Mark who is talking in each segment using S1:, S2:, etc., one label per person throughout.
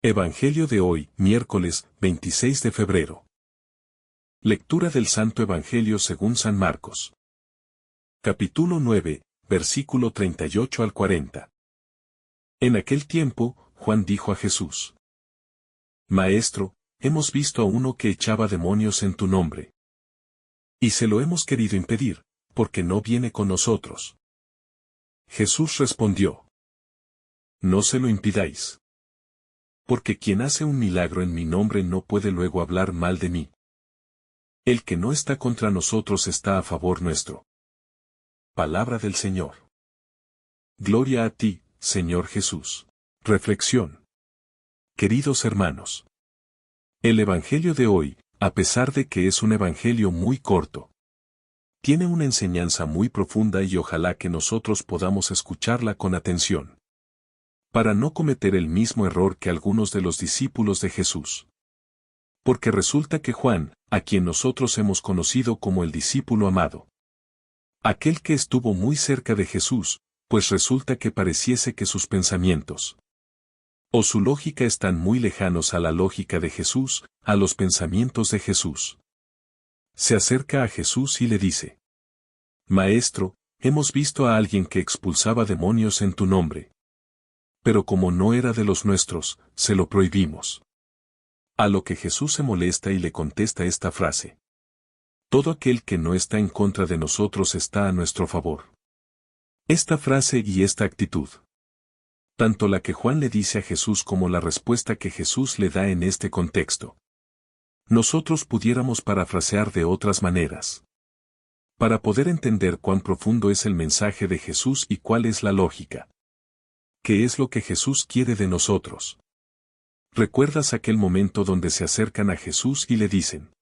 S1: Evangelio de hoy, miércoles 26 de febrero. Lectura del Santo Evangelio según San Marcos. Capítulo 9, versículo 38 al 40. En aquel tiempo, Juan dijo a Jesús: Maestro, hemos visto a uno que echaba demonios en tu nombre. Y se lo hemos querido impedir, porque no viene con nosotros. Jesús respondió: No se lo impidáis. Porque quien hace un milagro en mi nombre no puede luego hablar mal de mí. El que no está contra nosotros está a favor nuestro. Palabra del Señor. Gloria a ti, Señor Jesús. Reflexión. Queridos hermanos. El Evangelio de hoy, a pesar de que es un Evangelio muy corto, tiene una enseñanza muy profunda y ojalá que nosotros podamos escucharla con atención, para no cometer el mismo error que algunos de los discípulos de Jesús. Porque resulta que Juan, a quien nosotros hemos conocido como el discípulo amado, aquel que estuvo muy cerca de Jesús, pues resulta que pareciese que sus pensamientos o su lógica están muy lejanos a la lógica de Jesús, a los pensamientos de Jesús. Se acerca a Jesús y le dice: Maestro, hemos visto a alguien que expulsaba demonios en tu nombre. Pero como no era de los nuestros, se lo prohibimos. A lo que Jesús se molesta y le contesta esta frase: Todo aquel que no está en contra de nosotros está a nuestro favor. Esta frase y esta actitud, tanto la que Juan le dice a Jesús como la respuesta que Jesús le da en este contexto, nosotros pudiéramos parafrasear de otras maneras, para poder entender cuán profundo es el mensaje de Jesús y cuál es la lógica. ¿Qué es lo que Jesús quiere de nosotros? ¿Recuerdas aquel momento donde se acercan a Jesús y le dicen: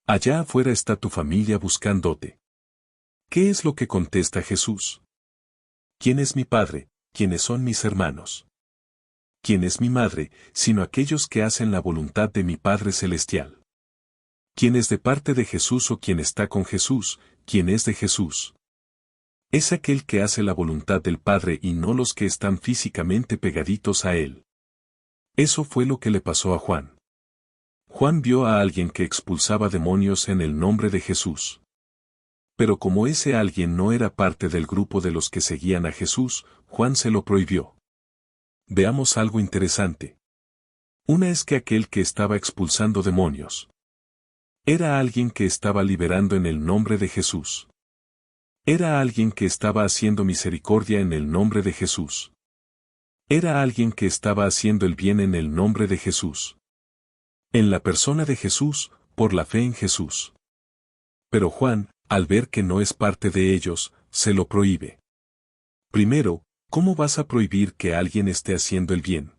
S1: Allá afuera está tu familia buscándote? ¿Qué es lo que contesta Jesús? ¿Quién es mi padre? ¿Quiénes son mis hermanos? ¿Quién es mi madre, sino aquellos que hacen la voluntad de mi Padre Celestial? ¿Quién es de parte de Jesús o quién está con Jesús? ¿Quién es de Jesús? Es aquel que hace la voluntad del Padre y no los que están físicamente pegaditos a Él. Eso fue lo que le pasó a Juan. Juan vio a alguien que expulsaba demonios en el nombre de Jesús. Pero como ese alguien no era parte del grupo de los que seguían a Jesús, Juan se lo prohibió. Veamos algo interesante. Una es que aquel que estaba expulsando demonios era alguien que estaba liberando en el nombre de Jesús. Era alguien que estaba haciendo misericordia en el nombre de Jesús. Era alguien que estaba haciendo el bien en el nombre de Jesús. En la persona de Jesús, por la fe en Jesús. Pero Juan, al ver que no es parte de ellos, se lo prohíbe. Primero, ¿cómo vas a prohibir que alguien esté haciendo el bien?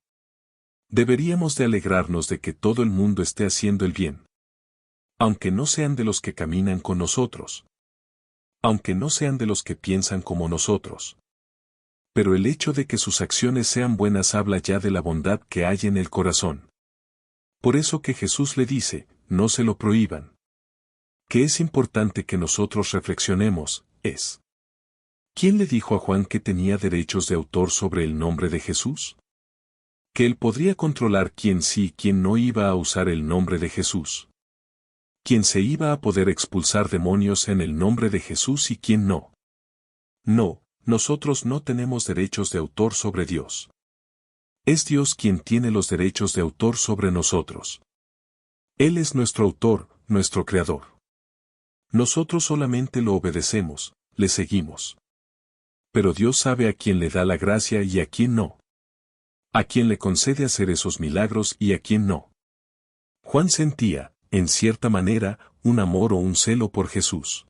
S1: Deberíamos de alegrarnos de que todo el mundo esté haciendo el bien. Aunque no sean de los que caminan con nosotros. Aunque no sean de los que piensan como nosotros. Pero el hecho de que sus acciones sean buenas habla ya de la bondad que hay en el corazón. Por eso que Jesús le dice: no se lo prohíban. Que es importante que nosotros reflexionemos, es: ¿quién le dijo a Juan que tenía derechos de autor sobre el nombre de Jesús? Que él podría controlar quién sí y quién no iba a usar el nombre de Jesús. Quién se iba a poder expulsar demonios en el nombre de Jesús y quién no. No, nosotros no tenemos derechos de autor sobre Dios. Es Dios quien tiene los derechos de autor sobre nosotros. Él es nuestro autor, nuestro creador. Nosotros solamente lo obedecemos, le seguimos. Pero Dios sabe a quién le da la gracia y a quién no. A quién le concede hacer esos milagros y a quién no. Juan sentía, en cierta manera, un amor o un celo por Jesús.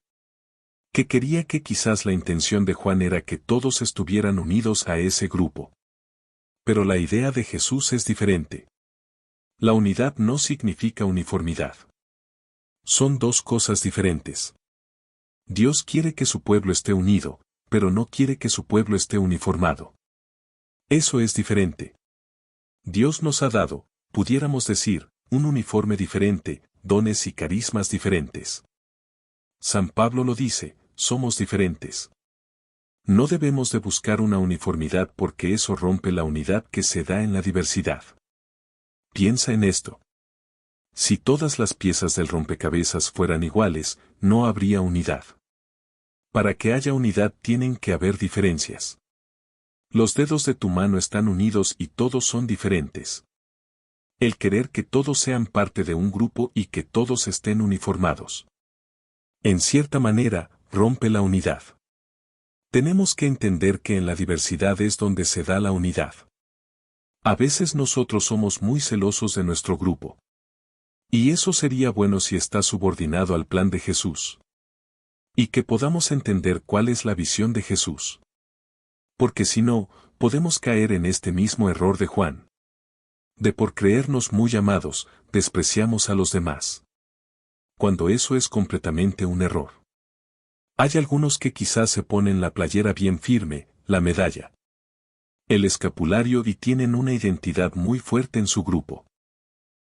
S1: Que quería que quizás la intención de Juan era que todos estuvieran unidos a ese grupo. Pero la idea de Jesús es diferente. La unidad no significa uniformidad. Son dos cosas diferentes. Dios quiere que su pueblo esté unido, pero no quiere que su pueblo esté uniformado. Eso es diferente. Dios nos ha dado, pudiéramos decir, un uniforme diferente, dones y carismas diferentes. San Pablo lo dice: somos diferentes. No debemos de buscar una uniformidad porque eso rompe la unidad que se da en la diversidad. Piensa en esto. Si todas las piezas del rompecabezas fueran iguales, no habría unidad. Para que haya unidad tienen que haber diferencias. Los dedos de tu mano están unidos y todos son diferentes. El querer que todos sean parte de un grupo y que todos estén uniformados, en cierta manera, rompe la unidad. Tenemos que entender que en la diversidad es donde se da la unidad. A veces nosotros somos muy celosos de nuestro grupo. Y eso sería bueno si está subordinado al plan de Jesús. Y que podamos entender cuál es la visión de Jesús. Porque si no, podemos caer en este mismo error de Juan. De por creernos muy amados, despreciamos a los demás. Cuando eso es completamente un error. Hay algunos que quizás se ponen la playera bien firme, la medalla, el escapulario y tienen una identidad muy fuerte en su grupo.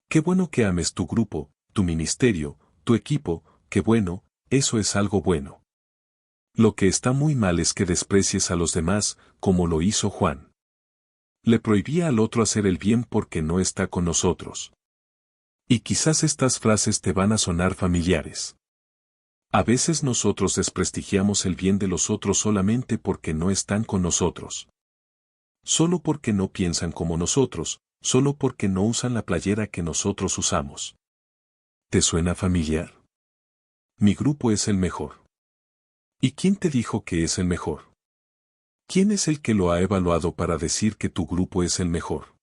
S1: Qué bueno que ames tu grupo, tu ministerio, tu equipo, qué bueno, eso es algo bueno. Lo que está muy mal es que desprecies a los demás, como lo hizo Juan. Le prohibía al otro hacer el bien porque no está con nosotros. Y quizás estas frases te van a sonar familiares. A veces nosotros desprestigiamos el bien de los otros solamente porque no están con nosotros. Solo porque no piensan como nosotros, solo porque no usan la playera que nosotros usamos. ¿Te suena familiar? Mi grupo es el mejor. ¿Y quién te dijo que es el mejor? ¿Quién es el que lo ha evaluado para decir que tu grupo es el mejor?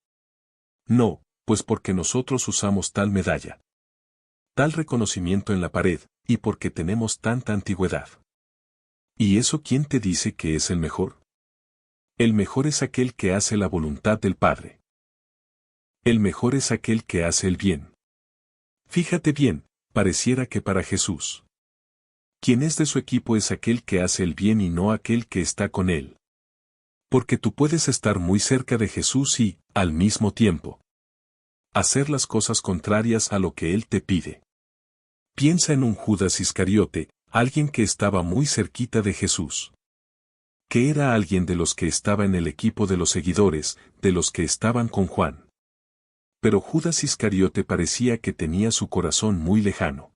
S1: No, pues porque nosotros usamos tal medalla, tal reconocimiento en la pared, y porque tenemos tanta antigüedad. ¿Y eso quién te dice que es el mejor? El mejor es aquel que hace la voluntad del Padre. El mejor es aquel que hace el bien. Fíjate bien, pareciera que para Jesús, quien es de su equipo es aquel que hace el bien y no aquel que está con él. Porque tú puedes estar muy cerca de Jesús y, al mismo tiempo, hacer las cosas contrarias a lo que Él te pide. Piensa en un Judas Iscariote, alguien que estaba muy cerquita de Jesús. Que era alguien de los que estaba en el equipo de los seguidores, de los que estaban con Juan. Pero Judas Iscariote parecía que tenía su corazón muy lejano.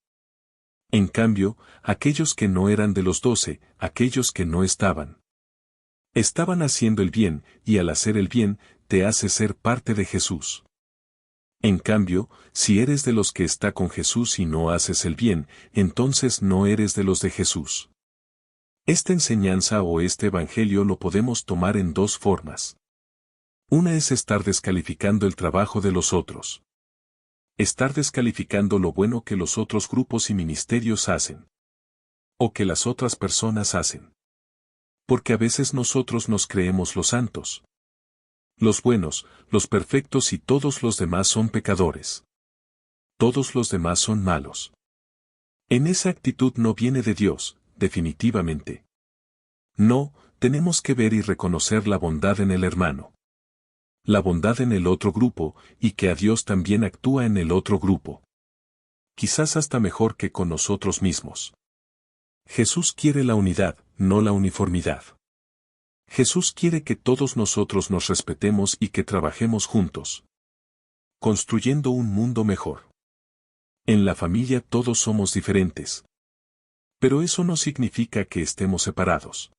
S1: En cambio, aquellos que no eran de los 12, aquellos que no estaban haciendo el bien, y al hacer el bien, te hace ser parte de Jesús. En cambio, si eres de los que está con Jesús y no haces el bien, entonces no eres de los de Jesús. Esta enseñanza o este evangelio lo podemos tomar en dos formas. Una es estar descalificando el trabajo de los otros. Estar descalificando lo bueno que los otros grupos y ministerios hacen. O que las otras personas hacen. Porque a veces nosotros nos creemos los santos, los buenos, los perfectos y todos los demás son pecadores. Todos los demás son malos. En esa actitud no viene de Dios, definitivamente. No, tenemos que ver y reconocer la bondad en el hermano. La bondad en el otro grupo, y que a Dios también actúa en el otro grupo. Quizás hasta mejor que con nosotros mismos. Jesús quiere la unidad, no la uniformidad. Jesús quiere que todos nosotros nos respetemos y que trabajemos juntos, construyendo un mundo mejor. En la familia todos somos diferentes. Pero eso no significa que estemos separados.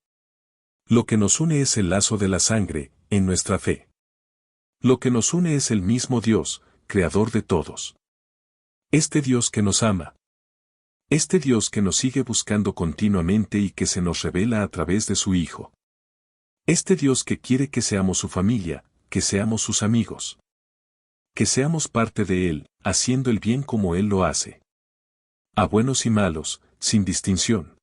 S1: Lo que nos une es el lazo de la sangre, en nuestra fe. Lo que nos une es el mismo Dios, creador de todos. Este Dios que nos ama. Este Dios que nos sigue buscando continuamente y que se nos revela a través de su Hijo. Este Dios que quiere que seamos su familia, que seamos sus amigos. Que seamos parte de Él, haciendo el bien como Él lo hace. A buenos y malos, sin distinción.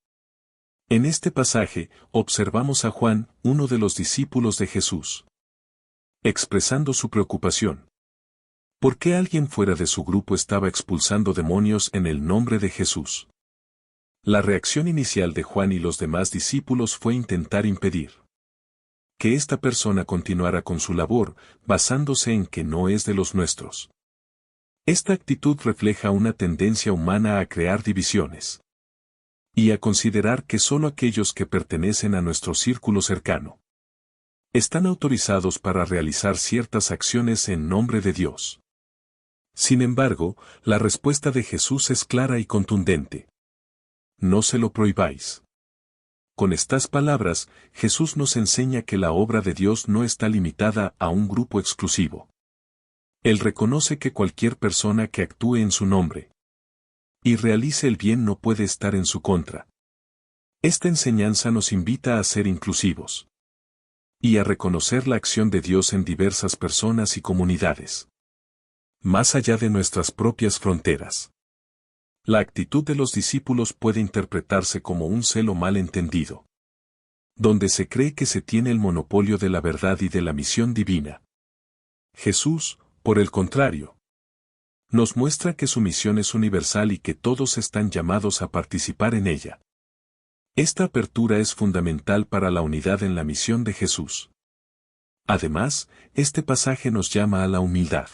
S1: En este pasaje, observamos a Juan, uno de los discípulos de Jesús, expresando su preocupación. ¿Por qué alguien fuera de su grupo estaba expulsando demonios en el nombre de Jesús? La reacción inicial de Juan y los demás discípulos fue intentar impedir que esta persona continuara con su labor, basándose en que no es de los nuestros. Esta actitud refleja una tendencia humana a crear divisiones y a considerar que solo aquellos que pertenecen a nuestro círculo cercano están autorizados para realizar ciertas acciones en nombre de Dios. Sin embargo, la respuesta de Jesús es clara y contundente. No se lo prohibáis. Con estas palabras, Jesús nos enseña que la obra de Dios no está limitada a un grupo exclusivo. Él reconoce que cualquier persona que actúe en su nombre y realice el bien no puede estar en su contra. Esta enseñanza nos invita a ser inclusivos y a reconocer la acción de Dios en diversas personas y comunidades, más allá de nuestras propias fronteras. La actitud de los discípulos puede interpretarse como un celo mal entendido, donde se cree que se tiene el monopolio de la verdad y de la misión divina. Jesús, por el contrario, nos muestra que su misión es universal y que todos están llamados a participar en ella. Esta apertura es fundamental para la unidad en la misión de Jesús. Además, este pasaje nos llama a la humildad.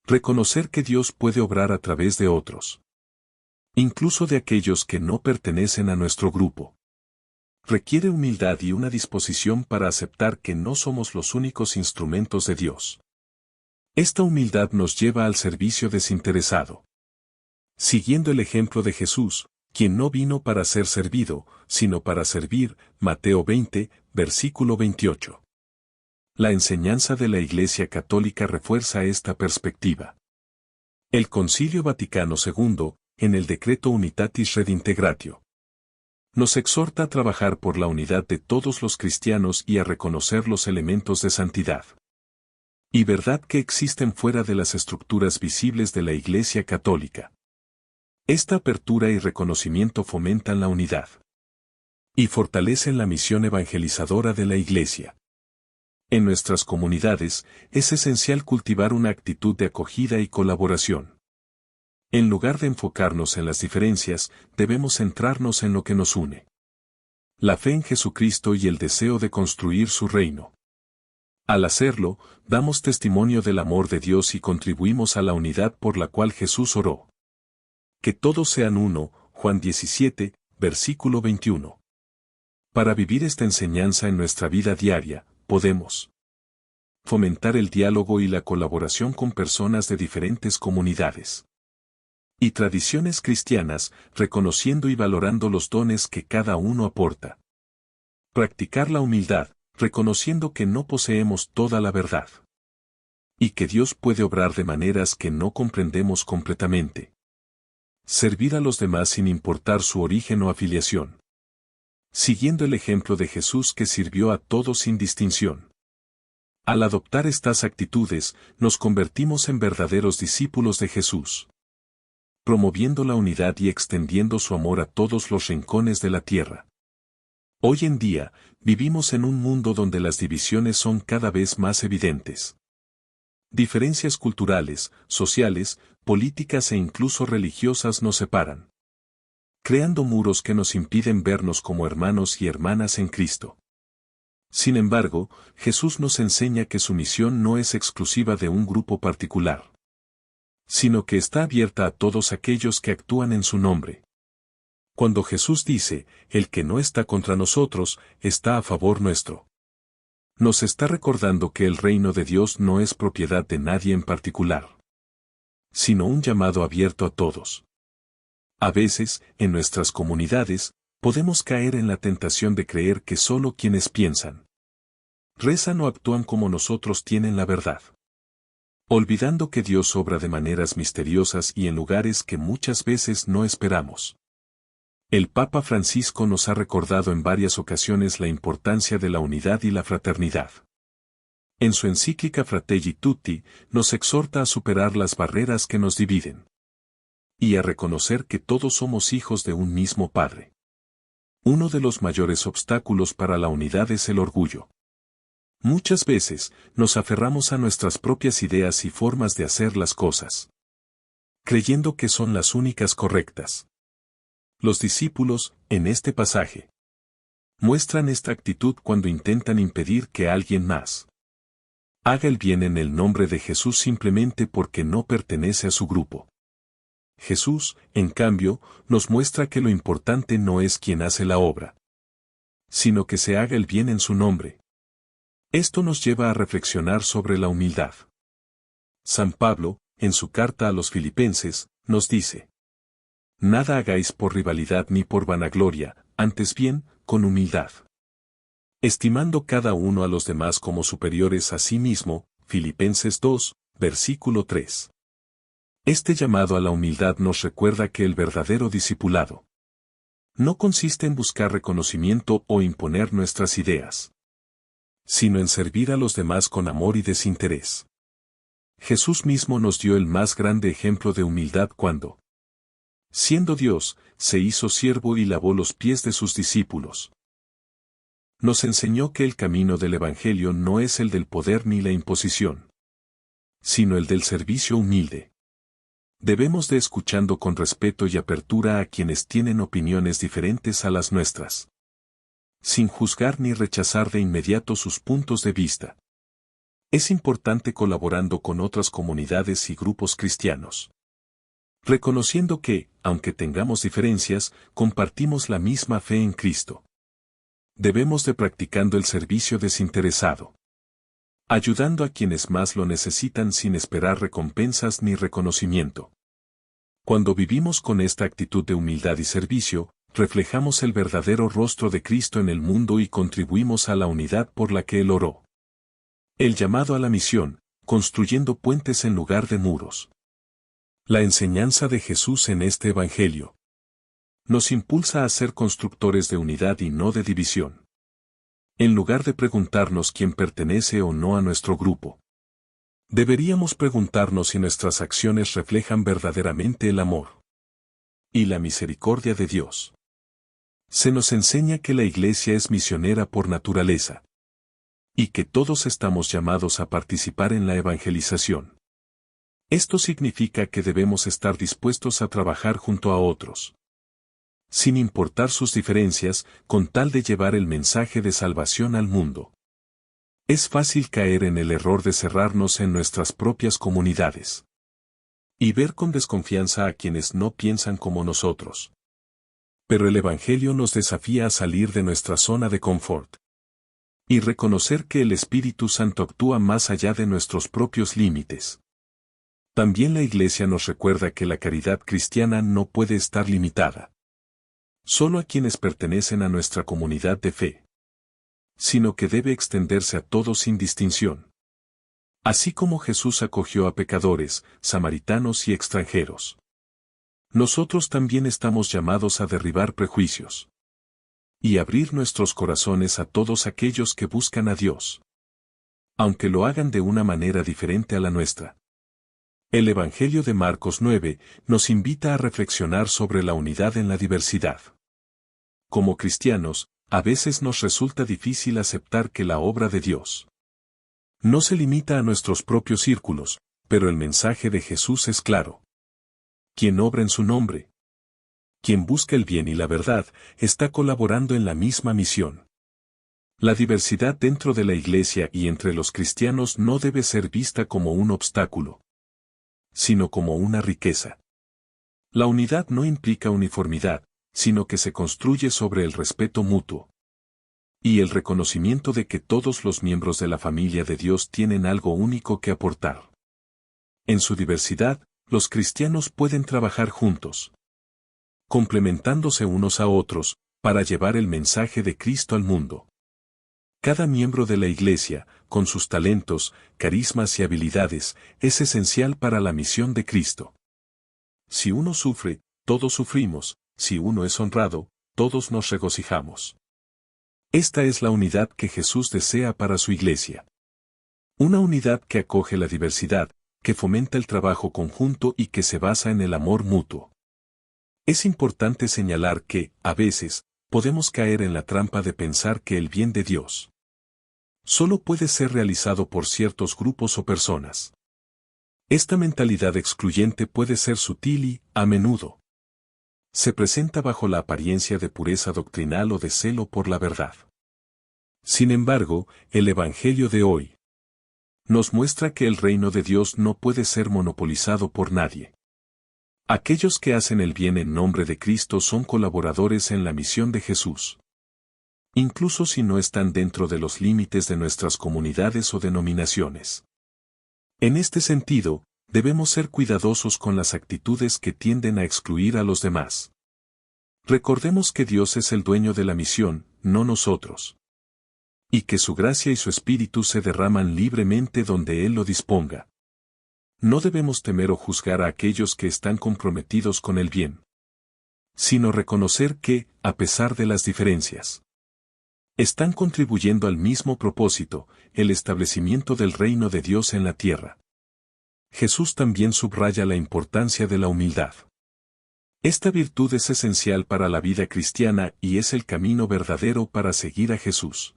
S1: Reconocer que Dios puede obrar a través de otros, incluso de aquellos que no pertenecen a nuestro grupo. Requiere humildad y una disposición para aceptar que no somos los únicos instrumentos de Dios. Esta humildad nos lleva al servicio desinteresado. Siguiendo el ejemplo de Jesús, quien no vino para ser servido, sino para servir, Mateo 20, versículo 28. La enseñanza de la Iglesia Católica refuerza esta perspectiva. El Concilio Vaticano II, en el Decreto Unitatis Redintegratio, nos exhorta a trabajar por la unidad de todos los cristianos y a reconocer los elementos de santidad y verdad que existen fuera de las estructuras visibles de la Iglesia Católica. Esta apertura y reconocimiento fomentan la unidad y fortalecen la misión evangelizadora de la Iglesia. En nuestras comunidades, es esencial cultivar una actitud de acogida y colaboración. En lugar de enfocarnos en las diferencias, debemos centrarnos en lo que nos une: la fe en Jesucristo y el deseo de construir su reino. Al hacerlo, damos testimonio del amor de Dios y contribuimos a la unidad por la cual Jesús oró. Que todos sean uno, Juan 17, versículo 21. Para vivir esta enseñanza en nuestra vida diaria, podemos fomentar el diálogo y la colaboración con personas de diferentes comunidades y tradiciones cristianas, reconociendo y valorando los dones que cada uno aporta. Practicar la humildad, reconociendo que no poseemos toda la verdad y que Dios puede obrar de maneras que no comprendemos completamente. Servir a los demás sin importar su origen o afiliación, siguiendo el ejemplo de Jesús que sirvió a todos sin distinción. Al adoptar estas actitudes, nos convertimos en verdaderos discípulos de Jesús, promoviendo la unidad y extendiendo su amor a todos los rincones de la tierra. Hoy en día, vivimos en un mundo donde las divisiones son cada vez más evidentes. Diferencias culturales, sociales, políticas e incluso religiosas nos separan, creando muros que nos impiden vernos como hermanos y hermanas en Cristo. Sin embargo, Jesús nos enseña que su misión no es exclusiva de un grupo particular, sino que está abierta a todos aquellos que actúan en su nombre. Cuando Jesús dice, el que no está contra nosotros, está a favor nuestro, nos está recordando que el reino de Dios no es propiedad de nadie en particular, sino un llamado abierto a todos. A veces, en nuestras comunidades, podemos caer en la tentación de creer que solo quienes piensan, rezan o actúan como nosotros tienen la verdad, olvidando que Dios obra de maneras misteriosas y en lugares que muchas veces no esperamos. El Papa Francisco nos ha recordado en varias ocasiones la importancia de la unidad y la fraternidad. En su encíclica Fratelli Tutti, nos exhorta a superar las barreras que nos dividen y a reconocer que todos somos hijos de un mismo Padre. Uno de los mayores obstáculos para la unidad es el orgullo. Muchas veces, nos aferramos a nuestras propias ideas y formas de hacer las cosas, creyendo que son las únicas correctas. Los discípulos, en este pasaje, muestran esta actitud cuando intentan impedir que alguien más haga el bien en el nombre de Jesús simplemente porque no pertenece a su grupo. Jesús, en cambio, nos muestra que lo importante no es quien hace la obra, sino que se haga el bien en su nombre. Esto nos lleva a reflexionar sobre la humildad. San Pablo, en su carta a los Filipenses, nos dice: Nada hagáis por rivalidad ni por vanagloria, antes bien, con humildad, estimando cada uno a los demás como superiores a sí mismo. Filipenses 2, versículo 3. Este llamado a la humildad nos recuerda que el verdadero discipulado no consiste en buscar reconocimiento o imponer nuestras ideas, sino en servir a los demás con amor y desinterés. Jesús mismo nos dio el más grande ejemplo de humildad cuando, siendo Dios, se hizo siervo y lavó los pies de sus discípulos. Nos enseñó que el camino del Evangelio no es el del poder ni la imposición, sino el del servicio humilde. Debemos de escuchando con respeto y apertura a quienes tienen opiniones diferentes a las nuestras, sin juzgar ni rechazar de inmediato sus puntos de vista. Es importante colaborando con otras comunidades y grupos cristianos, reconociendo que, aunque tengamos diferencias, compartimos la misma fe en Cristo. Debemos de practicando el servicio desinteresado, ayudando a quienes más lo necesitan sin esperar recompensas ni reconocimiento. Cuando vivimos con esta actitud de humildad y servicio, reflejamos el verdadero rostro de Cristo en el mundo y contribuimos a la unidad por la que Él oró. El llamado a la misión, construyendo puentes en lugar de muros. La enseñanza de Jesús en este Evangelio nos impulsa a ser constructores de unidad y no de división. En lugar de preguntarnos quién pertenece o no a nuestro grupo, deberíamos preguntarnos si nuestras acciones reflejan verdaderamente el amor y la misericordia de Dios. Se nos enseña que la Iglesia es misionera por naturaleza, y que todos estamos llamados a participar en la evangelización. Esto significa que debemos estar dispuestos a trabajar junto a otros, sin importar sus diferencias, con tal de llevar el mensaje de salvación al mundo. Es fácil caer en el error de cerrarnos en nuestras propias comunidades y ver con desconfianza a quienes no piensan como nosotros. Pero el Evangelio nos desafía a salir de nuestra zona de confort y reconocer que el Espíritu Santo actúa más allá de nuestros propios límites. También la Iglesia nos recuerda que la caridad cristiana no puede estar limitada solo a quienes pertenecen a nuestra comunidad de fe, sino que debe extenderse a todos sin distinción. Así como Jesús acogió a pecadores, samaritanos y extranjeros, nosotros también estamos llamados a derribar prejuicios y abrir nuestros corazones a todos aquellos que buscan a Dios, aunque lo hagan de una manera diferente a la nuestra. El Evangelio de Marcos 9 nos invita a reflexionar sobre la unidad en la diversidad. Como cristianos, a veces nos resulta difícil aceptar que la obra de Dios no se limita a nuestros propios círculos, pero el mensaje de Jesús es claro. Quien obra en su nombre, quien busca el bien y la verdad, está colaborando en la misma misión. La diversidad dentro de la Iglesia y entre los cristianos no debe ser vista como un obstáculo, sino como una riqueza. La unidad no implica uniformidad, sino que se construye sobre el respeto mutuo y el reconocimiento de que todos los miembros de la familia de Dios tienen algo único que aportar. En su diversidad, los cristianos pueden trabajar juntos, complementándose unos a otros, para llevar el mensaje de Cristo al mundo. Cada miembro de la Iglesia, con sus talentos, carismas y habilidades, es esencial para la misión de Cristo. Si uno sufre, todos sufrimos; si uno es honrado, todos nos regocijamos. Esta es la unidad que Jesús desea para su Iglesia. Una unidad que acoge la diversidad, que fomenta el trabajo conjunto y que se basa en el amor mutuo. Es importante señalar que, a veces, podemos caer en la trampa de pensar que el bien de Dios solo puede ser realizado por ciertos grupos o personas. Esta mentalidad excluyente puede ser sutil y, a menudo, se presenta bajo la apariencia de pureza doctrinal o de celo por la verdad. Sin embargo, el Evangelio de hoy nos muestra que el reino de Dios no puede ser monopolizado por nadie. Aquellos que hacen el bien en nombre de Cristo son colaboradores en la misión de Jesús, incluso si no están dentro de los límites de nuestras comunidades o denominaciones. En este sentido, debemos ser cuidadosos con las actitudes que tienden a excluir a los demás. Recordemos que Dios es el dueño de la misión, no nosotros. Y que su gracia y su espíritu se derraman libremente donde Él lo disponga. No debemos temer o juzgar a aquellos que están comprometidos con el bien, sino reconocer que, a pesar de las diferencias, están contribuyendo al mismo propósito, el establecimiento del reino de Dios en la tierra. Jesús también subraya la importancia de la humildad. Esta virtud es esencial para la vida cristiana y es el camino verdadero para seguir a Jesús.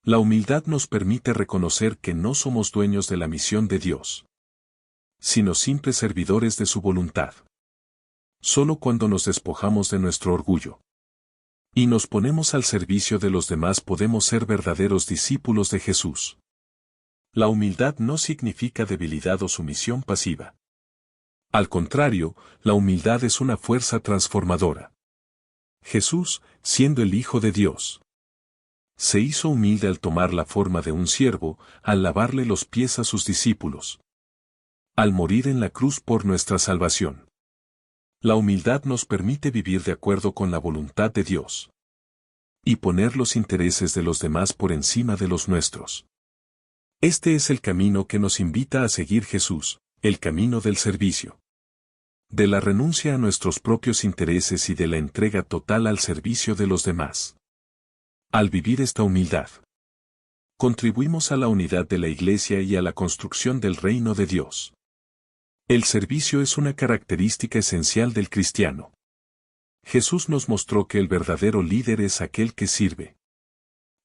S1: La humildad nos permite reconocer que no somos dueños de la misión de Dios, sino simples servidores de su voluntad. Solo cuando nos despojamos de nuestro orgullo y nos ponemos al servicio de los demás podemos ser verdaderos discípulos de Jesús. La humildad no significa debilidad o sumisión pasiva. Al contrario, la humildad es una fuerza transformadora. Jesús, siendo el Hijo de Dios, se hizo humilde al tomar la forma de un siervo, al lavarle los pies a sus discípulos, al morir en la cruz por nuestra salvación. La humildad nos permite vivir de acuerdo con la voluntad de Dios y poner los intereses de los demás por encima de los nuestros. Este es el camino que nos invita a seguir Jesús, el camino del servicio, de la renuncia a nuestros propios intereses y de la entrega total al servicio de los demás. Al vivir esta humildad, contribuimos a la unidad de la Iglesia y a la construcción del reino de Dios. El servicio es una característica esencial del cristiano. Jesús nos mostró que el verdadero líder es aquel que sirve.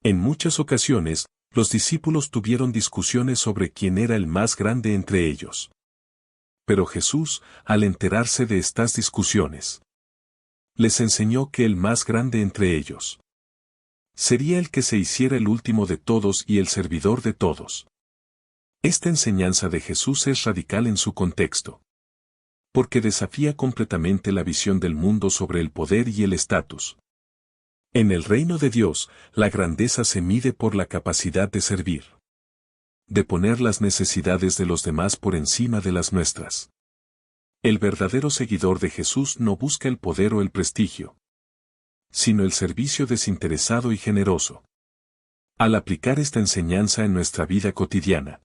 S1: En muchas ocasiones, los discípulos tuvieron discusiones sobre quién era el más grande entre ellos. Pero Jesús, al enterarse de estas discusiones, les enseñó que el más grande entre ellos sería el que se hiciera el último de todos y el servidor de todos. Esta enseñanza de Jesús es radical en su contexto, porque desafía completamente la visión del mundo sobre el poder y el estatus. En el reino de Dios, la grandeza se mide por la capacidad de servir, de poner las necesidades de los demás por encima de las nuestras. El verdadero seguidor de Jesús no busca el poder o el prestigio, sino el servicio desinteresado y generoso. Al aplicar esta enseñanza en nuestra vida cotidiana,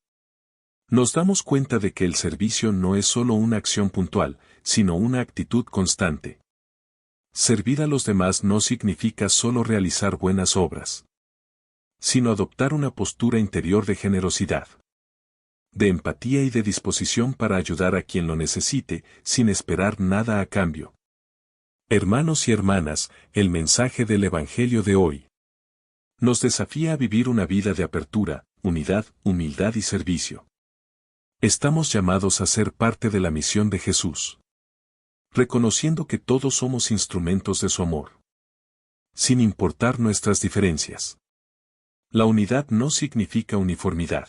S1: nos damos cuenta de que el servicio no es solo una acción puntual, sino una actitud constante. Servir a los demás no significa solo realizar buenas obras, sino adoptar una postura interior de generosidad, de empatía y de disposición para ayudar a quien lo necesite, sin esperar nada a cambio. Hermanos y hermanas, el mensaje del Evangelio de hoy nos desafía a vivir una vida de apertura, unidad, humildad y servicio. Estamos llamados a ser parte de la misión de Jesús, reconociendo que todos somos instrumentos de su amor, sin importar nuestras diferencias. La unidad no significa uniformidad,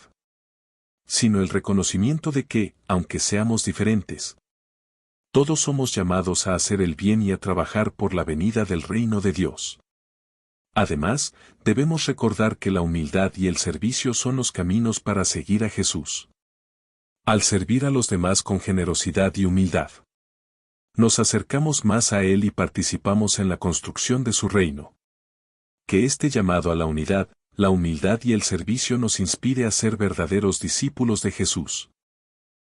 S1: sino el reconocimiento de que, aunque seamos diferentes, todos somos llamados a hacer el bien y a trabajar por la venida del reino de Dios. Además, debemos recordar que la humildad y el servicio son los caminos para seguir a Jesús. Al servir a los demás con generosidad y humildad, nos acercamos más a Él y participamos en la construcción de su reino. Que este llamado a la unidad, la humildad y el servicio nos inspire a ser verdaderos discípulos de Jesús,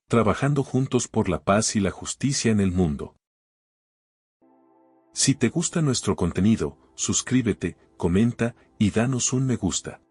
S1: trabajando juntos por la paz y la justicia en el mundo. Si te gusta nuestro contenido, suscríbete, comenta y danos un me gusta.